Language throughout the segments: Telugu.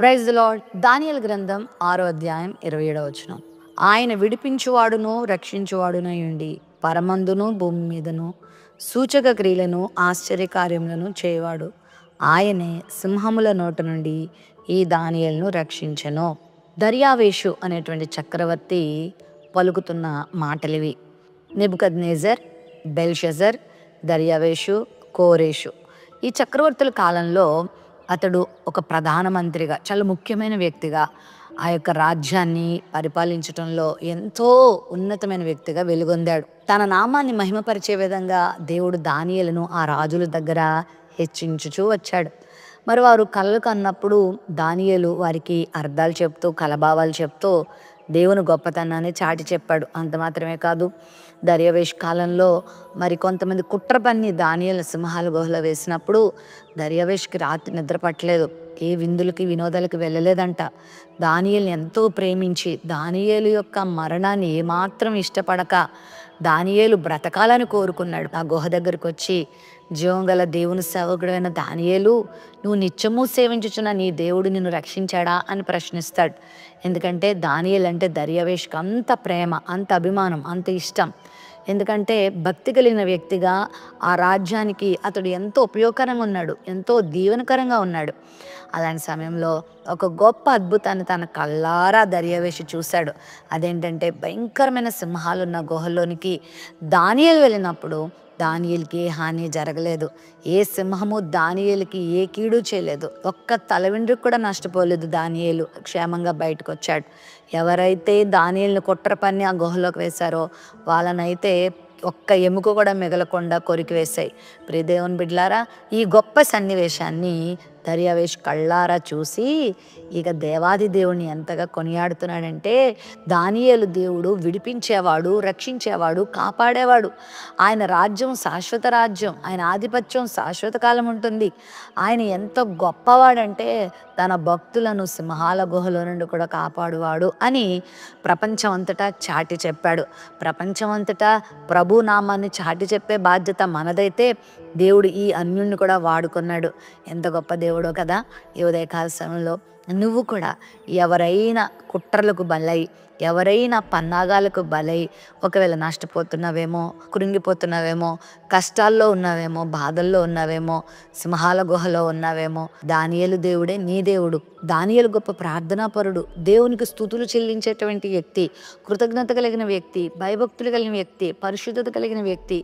Praise the lord. దానియేలు గ్రంథం 6వ అధ్యాయం 27వ వచనం. ఆయన విడిపించువాడును రక్షించువాడునై ఉండి పరమందును భూమి మీదను సూచక క్రియలను ఆశ్చర్యకార్యములను చేయవాడు. ఆయనే సింహముల నోట నుండి ఈ దానియేలును రక్షించెను. దర్యావేషు అనేటువంటి చక్రవర్తి పలుకుతున్న మాటలివి. నెబుకద్నెజర్, బెల్షజర్, దర్యావేషు, కోరేషు ఈ చక్రవర్తుల కాలంలో అతడు ఒక ప్రధానమంత్రిగా, చాలా ముఖ్యమైన వ్యక్తిగా, ఆ యొక్క రాజ్యాన్ని పరిపాలించటంలో ఎంతో ఉన్నతమైన వ్యక్తిగా వెలుగొందాడు. తన నామాన్ని మహిమపరిచే విధంగా దేవుడు దానియేలును ఆ రాజుల దగ్గర హెచ్చించుచూ వచ్చాడు. మరి వారు కలలు కన్నప్పుడు దానియేలు వారికి అర్థాలు చెప్తూ, కలభావాలు చెప్తూ దేవుని గొప్పతనాన్ని చాటి చెప్పాడు. అంత మాత్రమే కాదు, దర్యావేషు కాలంలో మరి కొంతమంది కుట్ర పన్ని దానియేలు సింహాల గుహలో వేసినప్పుడు దర్యావేషుకి రాత్రి నిద్ర పట్టలేదు. ఏ విందులకి వినోదాలకి వెళ్ళలేదంట. దానియేలుని ఎంతో ప్రేమించి దానియేలు యొక్క మరణాన్ని ఏమాత్రం ఇష్టపడక దానియేలు బ్రతకాలని కోరుకున్నాడు. ఆ గుహ దగ్గరకు వచ్చి, జీవం గల దేవుని సేవకుడైన దానియేలు, నువ్వు నిత్యము సేవించుచున్న నీ దేవుడు నిన్ను రక్షించాడా అని ప్రశ్నిస్తాడు. ఎందుకంటే దానియేలు అంటే దర్యావేషుకి అంత ప్రేమ, అంత అభిమానం, అంత ఇష్టం. ఎందుకంటే భక్తి కలిగిన వ్యక్తిగా ఆ రాజ్యానికి అతడు ఎంతో ఉపయోగకరంగా ఉన్నాడు, ఎంతో దీవెనకరంగా ఉన్నాడు. అలాంటి సమయంలో ఒక గొప్ప అద్భుతాన్ని తన కళ్ళారా దర్యావేషు చూశాడు. అదేంటంటే భయంకరమైన సింహాలున్న గుహలోనికి దానియేలు వెళ్ళినప్పుడు దానియేలుకి ఏ హాని జరగలేదు. ఏ సింహము దానియేలుకి ఏ కీడు చేయలేదు. ఒక్క తల వెంట్రుక కూడా నష్టపోలేదు. దానియేలు క్షేమంగా బయటకు వచ్చాడు. ఎవరైతే దానియేలుని కుట్ర పన్ని ఆ గుహలోకి వేశారో వాళ్ళనైతే ఒక్క ఎముక కూడా మిగలకుండా కొరికి వేశాయి. ప్రియ దేవుని బిడ్డలారా, ఈ గొప్ప సన్నివేశాన్ని దర్యావేషు కళ్ళారా చూసి ఇక దేవాది దేవుణ్ణి ఎంతగా కొనియాడుతున్నాడంటే, దానియేలు దేవుడు విడిపించేవాడు, రక్షించేవాడు, కాపాడేవాడు. ఆయన రాజ్యం శాశ్వత రాజ్యం, ఆయన ఆధిపత్యం శాశ్వత కాలం ఉంటుంది. ఆయన ఎంత గొప్పవాడంటే తన భక్తులను సింహాల గుహలో నుండి కూడా కాపాడువాడు అని ప్రపంచం అంతటా చాటి చెప్పాడు. ప్రపంచం అంతటా ప్రభు నామాన్ని చాటి చెప్పే బాధ్యత మనదైతే దేవుడు ఈ అన్యుణ్ణి కూడా వాడుకున్నాడు. ఎంత గొప్ప దేవుడో కదా. ఈ ఉదయకాల సమయంలో నువ్వు కూడా ఎవరైనా కుట్రలకు బలై, ఎవరైనా పన్నాగాలకు బలై ఒకవేళ నష్టపోతున్నావేమో, కృంగిపోతున్నావేమో, కష్టాల్లో ఉన్నావేమో, బాధల్లో ఉన్నావేమో, సింహాల గుహలో ఉన్నావేమో, దానియేలు దేవుడే నీ దేవుడు. దానియేలు గొప్ప ప్రార్థనాపరుడు, దేవునికి స్తుతులు చెల్లించేటువంటి వ్యక్తి, కృతజ్ఞత కలిగిన వ్యక్తి, భయభక్తులు కలిగిన వ్యక్తి, పరిశుద్ధత కలిగిన వ్యక్తి,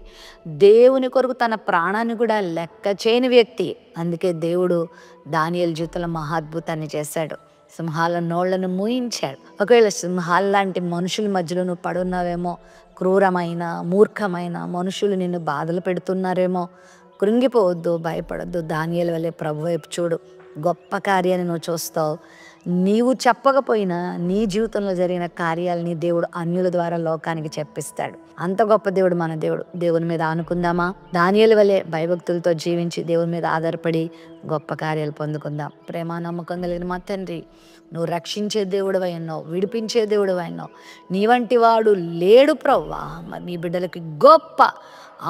దేవుని కొరకు తన ప్రాణాన్ని కూడా లెక్క చేయని వ్యక్తి. అందుకే దేవుడు దానియేలు జీవితంలో మహాద్భుతాన్ని చేశాడు. సింహాల నోళ్లను మూయించాడు. ఒకవేళ సింహాల లాంటి మనుషుల మధ్యలో నువ్వు పడున్నావేమో, క్రూరమైన మూర్ఖమైన మనుషులు నిన్ను బాధలు పెడుతున్నారేమో, కృంగిపోవద్దు, భయపడద్దు. దానియేలు వలె ప్రభు వైపు చూడు. గొప్ప కార్యాన్ని నువ్వు చూస్తావు. నీవు చెప్పకపోయినా నీ జీవితంలో జరిగిన కార్యాలని దేవుడు అన్యుల ద్వారా లోకానికి చెప్పిస్తాడు. అంత గొప్ప దేవుడు మన దేవుడు. దేవుని మీద ఆనుకుందామా? దానియేలు వలె భయభక్తులతో జీవించి దేవుని మీద ఆధారపడి గొప్ప కార్యాలు పొందుకుందాం. ప్రేమ నమ్మకం కలిగిన మా తండ్రి, నువ్వు రక్షించే దేవుడు అయినావు, విడిపించే దేవుడు అయినావు. నీ వంటి వాడు లేడు ప్రభువా. మరి నీ బిడ్డలకి గొప్ప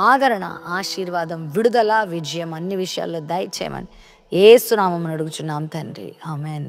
ఆదరణ, ఆశీర్వాదం, విడుదల, విజయం అన్ని విషయాల్లో దయచేయమని యేసు నామమున అడుగుచున్నాం తండ్రి. ఆమెన్.